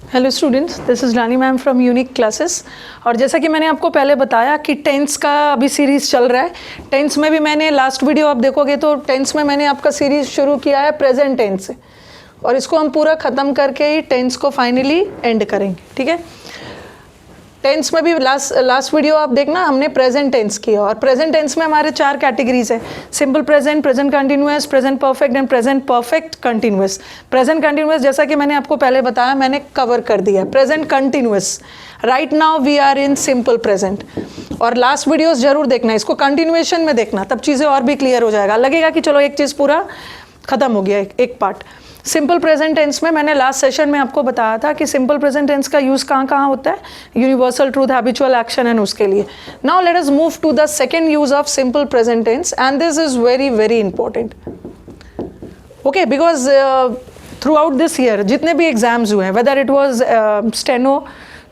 Hello students, this is Rani ma'am from unique classes. और जैसा कि मैंने आपको पहले बताया कि टेंस का अभी सीरीज़ चल रहा है। टेंस में भी मैंने लास्ट वीडियो आप देखोगे तो टेंस में मैंने आपका सीरीज़ शुरू किया है प्रेजेंट टेंस से, और इसको हम पूरा ख़त्म करके ही टेंस को फाइनली एंड करेंगे। ठीक है, टेंस में भी लास्ट वीडियो आप देखना, हमने प्रेजेंट टेंस किया। और प्रेजेंट टेंस में हमारे 4 कैटेगरीज है: simple present, present continuous, present perfect and present perfect continuous. Present continuous जैसा कि मैंने आपको पहले बताया, मैंने कवर कर दिया। Present continuous, right now we are in simple present. और लास्ट वीडियोस जरूर देखना, इसको कंटिन्यूएशन में देखना, तब चीज़ें और भी क्लियर हो जाएगा। लगेगा कि चलो एक चीज़ पूरा खत्म हो गया, एक पार्ट। सिंपल प्रेजेंट टेंस में मैंने लास्ट सेशन में आपको बताया था कि सिंपल प्रेजेंट टेंस का यूज़ कहाँ कहाँ होता है, universal truth, habitual action and उसके लिए। Now let us move to the second use of simple present tense, and this is very very important. Okay, because throughout this year जितने भी exams हुए हैं, whether it was steno,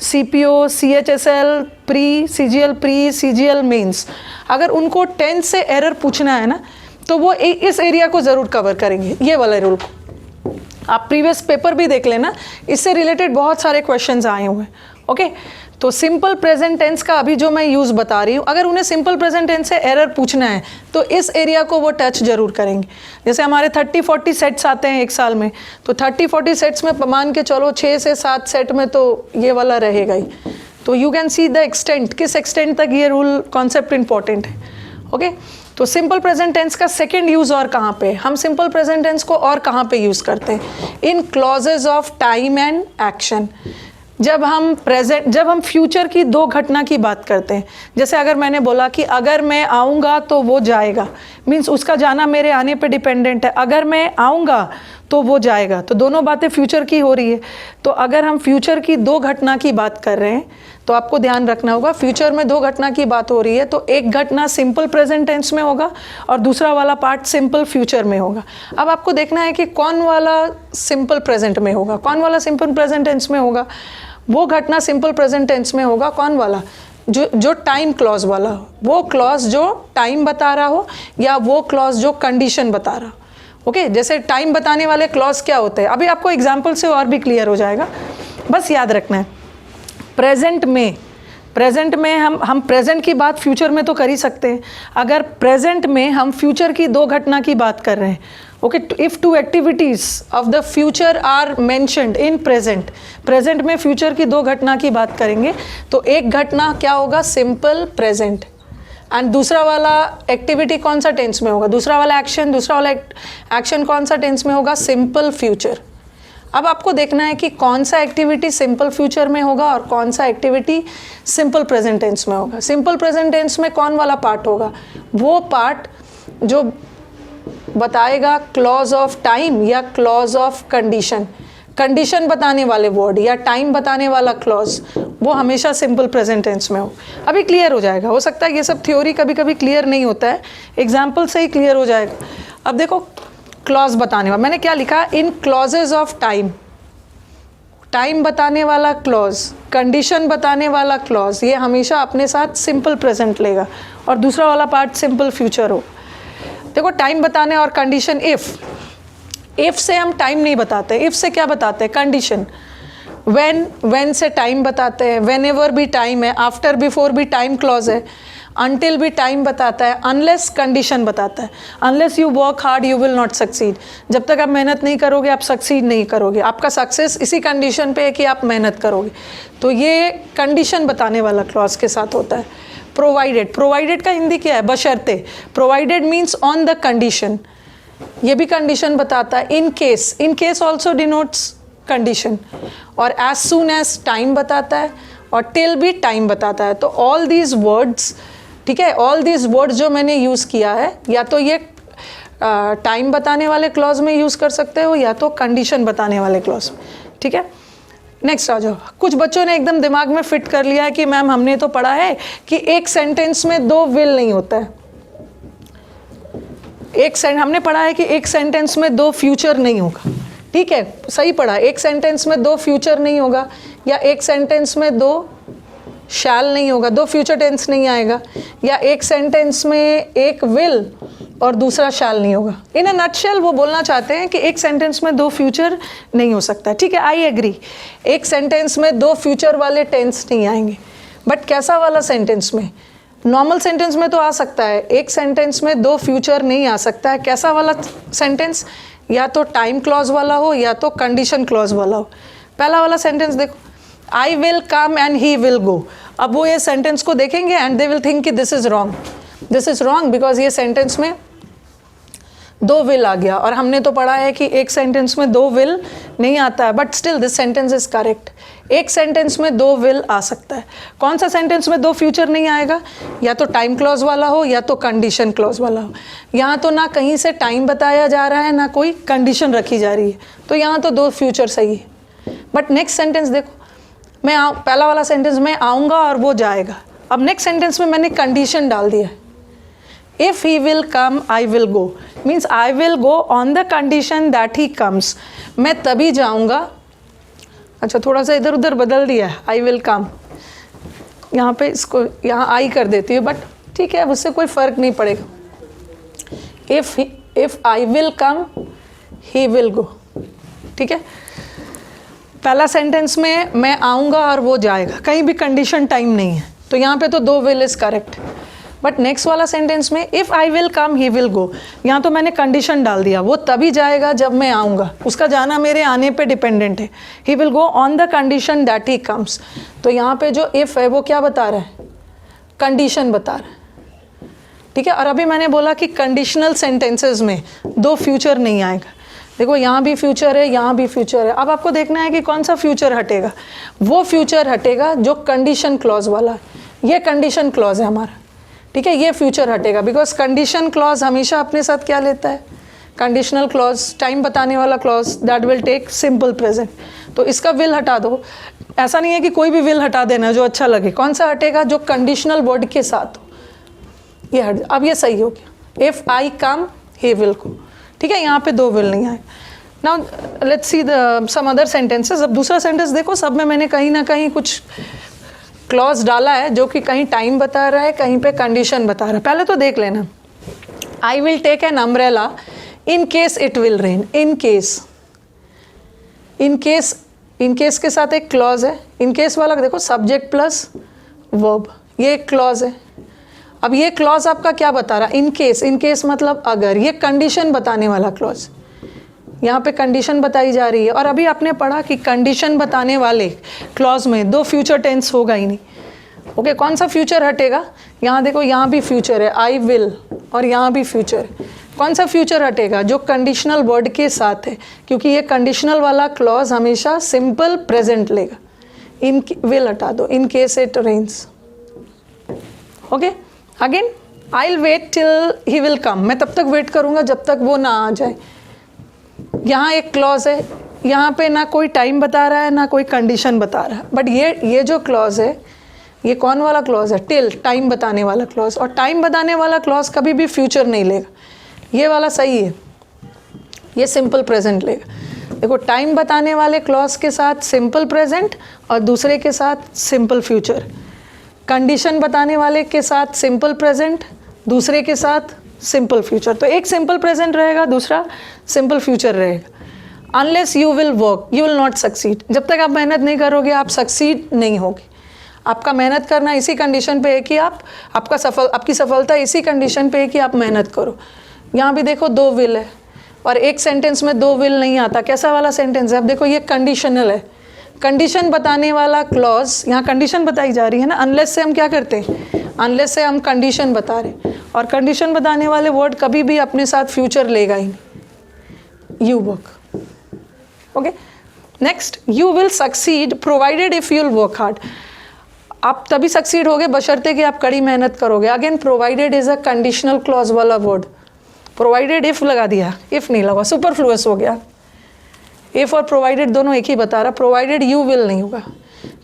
CPO, CHSL, pre CGL, pre CGL mains, अगर उनको tense से error पूछना है ना, तो वो इस एरिया को ज़रूर कवर करेंगे, ये वाला रूल को। आप प्रीवियस पेपर भी देख लेना, इससे रिलेटेड बहुत सारे क्वेश्चंस आए हुए हैं। ओके, तो सिंपल प्रेजेंट टेंस का अभी जो मैं यूज़ बता रही हूँ, अगर उन्हें सिंपल प्रेजेंट टेंस से एरर पूछना है तो इस एरिया को वो टच जरूर करेंगे। जैसे हमारे 30-40 सेट्स आते हैं एक साल में, तो 30-40 सेट्स में मान के चलो 6 से 7 सेट में तो ये वाला रहेगा ही। तो you can see the extent, किस एक्सटेंट तक ये रूल कॉन्सेप्ट इंपॉर्टेंट है। ओके, तो सिंपल प्रेजेंट टेंस का सेकंड यूज और कहाँ पे, हम सिंपल प्रेजेंट टेंस को और कहाँ पे यूज करते हैं? In clauses of time and action. जब हम फ्यूचर की 2 घटना की बात करते हैं, जैसे अगर मैंने बोला कि अगर मैं आऊँगा तो वो जाएगा, मीन्स उसका जाना मेरे आने पे डिपेंडेंट है। अगर मैं आऊँगा तो वो जाएगा, तो दोनों बातें फ्यूचर की हो रही है। तो अगर हम फ्यूचर की 2 घटना की बात कर रहे हैं, तो आपको ध्यान रखना होगा, फ्यूचर में 2 घटना की बात हो रही है, तो एक घटना सिंपल प्रेजेंट टेंस में होगा और दूसरा वाला पार्ट सिंपल फ्यूचर में होगा। अब आपको देखना है कि कौन वाला सिंपल प्रेजेंट में होगा, कौन वाला सिंपल प्रेजेंट टेंस में होगा। वो घटना सिंपल प्रेजेंट टेंस में होगा कौन वाला, जो टाइम क्लॉज वाला हो, वो क्लॉज जो टाइम बता रहा हो, या वो क्लॉज जो कंडीशन बता रहा हो। ओके, जैसे टाइम बताने वाले क्लॉज क्या होते हैं, अभी आपको एग्जाम्पल से और भी क्लियर हो जाएगा, बस याद रखना है। प्रेजेंट में हम प्रेजेंट की बात फ्यूचर में तो कर ही सकते हैं। अगर प्रेजेंट में हम फ्यूचर की 2 घटना की बात कर रहे हैं, okay, if 2 activities of the future are mentioned in present में फ्यूचर की 2 घटना की बात करेंगे, तो एक घटना क्या होगा, सिंपल प्रेजेंट, एंड दूसरा वाला एक्टिविटी कौन सा टेंस में होगा, दूसरा वाला एक्शन कौन सा टेंस में होगा, सिंपल फ्यूचर। अब आपको देखना है कि कौन सा एक्टिविटी सिंपल फ्यूचर में होगा और कौन सा एक्टिविटी सिंपल प्रेजेंट टेंस में होगा। सिंपल प्रेजेंट टेंस में कौन वाला पार्ट होगा, वो पार्ट जो बताएगा क्लॉज ऑफ टाइम या क्लॉज ऑफ कंडीशन बताने वाले वर्ड या टाइम बताने वाला क्लॉज, वो हमेशा सिंपल प्रेजेंट टेंस में हो। अभी क्लियर हो जाएगा, हो सकता है ये सब थ्योरी कभी कभी क्लियर नहीं होता है, एग्जाम्पल से ही क्लियर हो जाएगा। अब देखो, क्लॉज बताने वाला, मैंने क्या लिखा, इन क्लॉजेज ऑफ टाइम बताने वाला क्लॉज, कंडीशन बताने वाला क्लॉज, ये हमेशा अपने साथ सिंपल प्रेजेंट लेगा, और दूसरा वाला पार्ट सिंपल फ्यूचर हो। देखो, टाइम बताने और कंडीशन, इफ से हम टाइम नहीं बताते, इफ से क्या बताते हैं, कंडीशन। व्हेन से टाइम बताते हैं, व्हेनेवर भी टाइम है, आफ्टर बिफोर भी टाइम क्लॉज है, अनटिल भी टाइम बताता है, अनलेस कंडीशन बताता है। Unless you work hard you will not succeed, जब तक आप मेहनत नहीं करोगे आप सक्सीड नहीं करोगे। आपका सक्सेस इसी कंडीशन पे है कि आप मेहनत करोगे। तो ये कंडीशन बताने वाला क्लॉज के साथ होता है। प्रोवाइडेड का हिंदी क्या है, बशर्ते। Provided means on the condition, ये भी कंडीशन बताता है। In case also denotes condition, और एज सून एज टाइम बताता है, और टिल भी टाइम बताता है। तो ऑल दीज वर्ड्स, ठीक है, ऑल दीज वर्ड्स जो मैंने यूज़ किया है, या तो ये टाइम बताने वाले क्लॉज में यूज़ कर सकते हो, या तो कंडीशन बताने वाले क्लॉज में। ठीक है, नेक्स्ट आ जाओ। कुछ बच्चों ने एकदम दिमाग में फिट कर लिया है कि मैम हमने तो पढ़ा है कि एक सेंटेंस में 2 विल नहीं होता है, हमने पढ़ा है कि एक सेंटेंस में 2 फ्यूचर नहीं होगा। ठीक है, सही पढ़ा, एक सेंटेंस में 2 फ्यूचर नहीं होगा, या एक सेंटेंस में 2 शैल नहीं होगा, 2 फ्यूचर टेंस नहीं आएगा, या एक सेंटेंस में एक विल और दूसरा शैल नहीं होगा। इन अ नटशेल वो बोलना चाहते हैं कि एक सेंटेंस में दो फ्यूचर नहीं हो सकता। ठीक है, आई एग्री, एक सेंटेंस में दो फ्यूचर वाले टेंस नहीं आएंगे, बट कैसा वाला सेंटेंस में? नॉर्मल सेंटेंस में तो आ सकता है, एक सेंटेंस में दो फ्यूचर नहीं आ सकता है। कैसा वाला सेंटेंस? या तो टाइम क्लॉज वाला हो या तो कंडीशन क्लॉज वाला हो। पहला वाला सेंटेंस देखो, I will come and he will गो। अब वो ये सेंटेंस को देखेंगे एंड दे विल थिंक कि this is wrong, this is wrong because ये सेंटेंस में दो विल आ गया, और हमने तो पढ़ा है कि एक सेंटेंस में दो विल नहीं आता है, but still this sentence is correct. एक सेंटेंस में दो विल आ सकता है। कौन सा सेंटेंस में दो फ्यूचर नहीं आएगा? या तो टाइम क्लॉज वाला हो या तो कंडीशन क्लॉज वाला हो। यहाँ तो ना कहीं से टाइम बताया जा रहा है ना कोई कंडीशन रखी जा रही है, तो यहाँ तो दो फ्यूचर सही है। बट नेक्स्ट सेंटेंस देखो, पहला वाला सेंटेंस मैं आऊँगा और वो जाएगा। अब नेक्स्ट सेंटेंस में मैंने कंडीशन डाल दिया है, if he will come I will go, means I will go on the condition that he comes। मैं तभी जाऊंगा। अच्छा, थोड़ा सा इधर उधर बदल दिया है, I will come, यहाँ पे इसको यहाँ I कर देती हूँ, बट ठीक है, उससे कोई फ़र्क नहीं पड़ेगा। if I will come he will go। ठीक है, पहला सेंटेंस में मैं आऊँगा और वो जाएगा, कहीं भी कंडीशन टाइम नहीं है, तो यहाँ पे तो दो will is correct. But next वाला सेंटेंस में if I will come he will गो, यहाँ तो मैंने कंडीशन डाल दिया, वो तभी जाएगा जब मैं आऊँगा, उसका जाना मेरे आने पे डिपेंडेंट है। ही will go on the condition that he comes. तो यहाँ पे जो इफ़ है वो क्या बता रहा है? कंडीशन बता रहा है। ठीक है, और अभी मैंने बोला कि कंडीशनल सेंटेंसेज में दो फ्यूचर नहीं आएगा। देखो, यहाँ भी फ्यूचर है, यहाँ भी फ्यूचर है। अब आपको देखना है कि कौन सा फ्यूचर हटेगा। वो फ्यूचर हटेगा जो कंडीशन क्लॉज वाला है। ये कंडीशन क्लॉज है हमारा, ठीक है, ये फ्यूचर हटेगा, बिकॉज कंडीशन क्लॉज हमेशा अपने साथ क्या लेता है? कंडीशनल क्लॉज, टाइम बताने वाला clause, that will take simple present. तो इसका विल हटा दो। ऐसा नहीं है कि कोई भी विल हटा देना जो अच्छा लगे। कौन सा हटेगा? जो कंडीशनल वर्ड के साथ हो। ये हट, अब ये सही हो गया। If I come he will go. ठीक है, यहाँ पे दो विल नहीं आए। Now let's see the some other sentences. अब दूसरा सेंटेंस देखो, सब में मैंने कहीं ना कहीं कुछ क्लॉज डाला है जो कि कहीं टाइम बता रहा है, कहीं पे कंडीशन बता रहा है। पहले तो देख लेना, I will take an umbrella in case it will rain. In case के साथ एक क्लॉज है। इन केस वाला देखो, सब्जेक्ट प्लस वर्ब, ये एक क्लॉज है। अब ये क्लॉज आपका क्या बता रहा है? इन केस मतलब अगर, ये कंडीशन बताने वाला क्लॉज। यहाँ पे कंडीशन बताई जा रही है, और अभी आपने पढ़ा कि कंडीशन बताने वाले क्लॉज में दो फ्यूचर टेंस होगा ही नहीं। ओके, कौन सा फ्यूचर हटेगा? यहाँ देखो, यहाँ भी फ्यूचर है, आई विल, और यहाँ भी फ्यूचर है। कौन सा फ्यूचर हटेगा? जो कंडीशनल वर्ड के साथ है, क्योंकि ये कंडीशनल वाला क्लॉज हमेशा सिंपल प्रेजेंट लेगा। इन विल हटा दो, in case it rains. Okay, again I will wait till he will come. मैं तब तक वेट करूँगा जब तक वो ना आ जाए। यहाँ एक क्लॉज है, यहाँ पे ना कोई टाइम बता रहा है ना कोई कंडीशन बता रहा है, बट ये जो क्लॉज है, ये कौन वाला क्लॉज है? टिल, टाइम बताने वाला क्लॉज। और टाइम बताने वाला क्लॉज कभी भी फ्यूचर नहीं लेगा। ये वाला सही है, ये सिंपल प्रेजेंट लेगा। देखो, टाइम बताने वाले क्लॉज के साथ सिंपल प्रेजेंट और दूसरे के साथ सिंपल फ्यूचर। कंडीशन बताने वाले के साथ सिंपल प्रेजेंट, दूसरे के साथ सिंपल फ्यूचर। तो एक सिंपल प्रेजेंट रहेगा, दूसरा सिंपल फ्यूचर रहेगा। Unless you will work you will not succeed. जब तक आप मेहनत नहीं करोगे आप सक्सीड नहीं होगे। आपका मेहनत करना इसी कंडीशन पे है कि आपकी सफलता इसी कंडीशन पे है कि आप मेहनत करो। यहाँ भी देखो, दो विल है और एक सेंटेंस में दो विल नहीं आता। कैसा वाला सेंटेंस है? अब देखो, ये कंडीशनल है। कंडीशन बताने वाला क्लॉज, यहाँ कंडीशन बताई जा रही है ना। अनलेस से हम क्या करते हैं? अनलेस से हम कंडीशन बता रहे हैं, और कंडीशन बताने वाले वर्ड कभी भी अपने साथ फ्यूचर लेगा ही नहीं। You work. Okay, next, you will succeed provided if you will work hard. आप तभी सक्सीड होगे बशर्ते कि आप कड़ी मेहनत करोगे। Again, provided is a conditional clause वाला वर्ड। प्रोवाइडेड इफ लगा दिया, इफ नहीं लगा, सुपरफ्लुअस हो गया। इफ और प्रोवाइडेड दोनों एक ही बता रहा, प्रोवाइडेड यू विल नहीं होगा,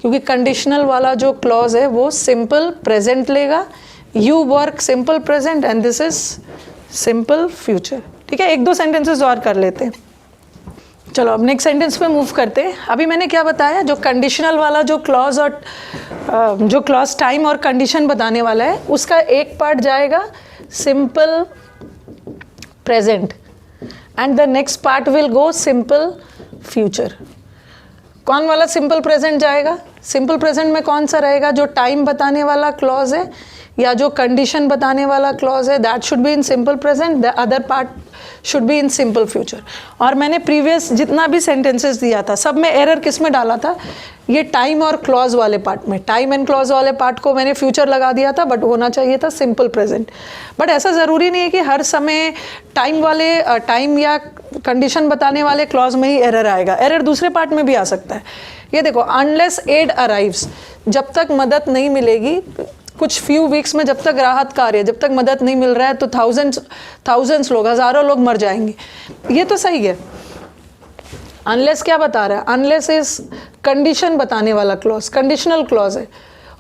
क्योंकि कंडीशनल वाला जो क्लॉज है वो सिंपल प्रेजेंट लेगा। You work simple present and this is simple future. ठीक है, एक दो सेंटेंसेस और कर लेते हैं। चलो, अब नेक्स्ट सेंटेंस पे मूव करते हैं। अभी मैंने क्या बताया, जो कंडीशनल वाला जो क्लॉज और जो क्लॉज टाइम और कंडीशन बताने वाला है, उसका एक पार्ट जाएगा simple present and the next part will go simple future. कौन वाला सिंपल प्रेजेंट जाएगा? सिंपल प्रेजेंट में कौन सा रहेगा? जो टाइम बताने वाला क्लॉज है या जो कंडीशन बताने वाला क्लॉज है, that should be in simple present, the other part should be in simple future. और मैंने प्रीवियस जितना भी सेंटेंसेस दिया था सब में एरर किस में डाला था? ये टाइम और क्लॉज वाले पार्ट में। टाइम एंड क्लॉज वाले पार्ट को मैंने फ्यूचर लगा दिया था, बट होना चाहिए था सिंपल प्रेजेंट। बट ऐसा ज़रूरी नहीं है कि हर समय टाइम या कंडीशन बताने वाले क्लॉज में ही एरर आएगा। एरर दूसरे पार्ट में भी आ सकता है। ये देखो, अनलेस एड अराइव्स, जब तक मदद नहीं मिलेगी, कुछ फ्यू वीक्स में जब तक राहत कार्य, जब तक मदद नहीं मिल रहा है तो थाउजेंड्स लोग, हज़ारों लोग मर जाएंगे। ये तो सही है। अनलेस क्या बता रहा है? अनलेस इज कंडीशन बताने वाला क्लॉज, कंडीशनल क्लॉज है।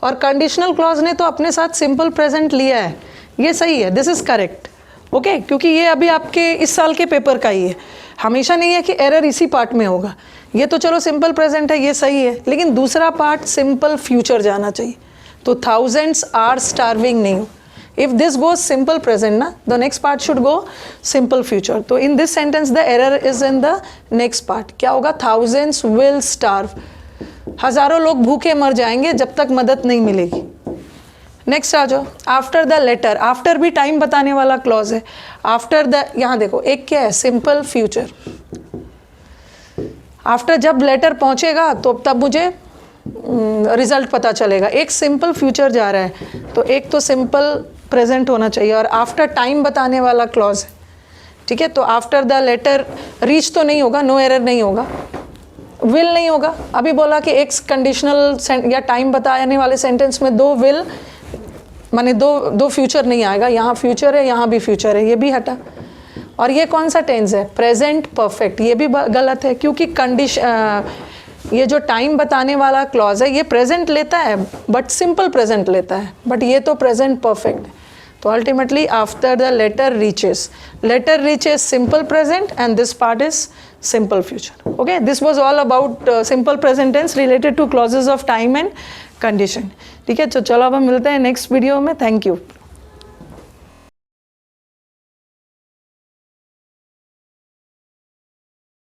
और कंडीशनल क्लॉज ने तो अपने साथ सिंपल प्रेजेंट लिया है। ये सही है, दिस इज़ करेक्ट। ओके, क्योंकि ये अभी आपके इस साल के पेपर का ही है। हमेशा नहीं है कि एरर इसी पार्ट में होगा। ये तो चलो सिंपल प्रेजेंट है, ये सही है, लेकिन दूसरा पार्ट सिंपल फ्यूचर जाना चाहिए। तो थाउजेंड्स आर स्टार्विंग नहीं हो। If this goes simple present ना, the next part should go simple future. तो in this sentence the error is in the next part. क्या होगा? थाउजेंड्स विल स्टार्व, हजारों लोग भूखे मर जाएंगे जब तक मदद नहीं मिलेगी। नेक्स्ट आ जाओ, आफ्टर द लेटर। आफ्टर भी टाइम बताने वाला क्लॉज है। आफ्टर द, यहाँ देखो एक क्या है? Simple future. आफ्टर जब लेटर पहुंचेगा तो तब मुझे रिजल्ट पता चलेगा। एक सिंपल फ्यूचर जा रहा है तो एक तो सिंपल प्रेजेंट होना चाहिए। और आफ्टर टाइम बताने वाला क्लॉज है, ठीक है। तो आफ्टर द लेटर रीच तो नहीं होगा, नो एरर नहीं होगा, विल नहीं होगा। अभी बोला कि एक कंडीशनल या टाइम बताने वाले सेंटेंस में दो विल माने दो फ्यूचर नहीं आएगा। यहाँ फ्यूचर है, यहाँ भी फ्यूचर है, ये भी हटा। और ये कौन सा टेंस है? Present perfect. ये भी गलत है, क्योंकि ये जो टाइम बताने वाला क्लॉज है ये प्रेजेंट लेता है बट सिंपल प्रेजेंट लेता है, बट ये तो प्रेजेंट परफेक्ट है। तो ultimately after the letter reaches simple present and this part is simple future. Okay, this was all about simple present tense related to clauses of time and condition. ठीक है, तो चलो अब हम मिलते हैं नेक्स्ट वीडियो में। Thank you.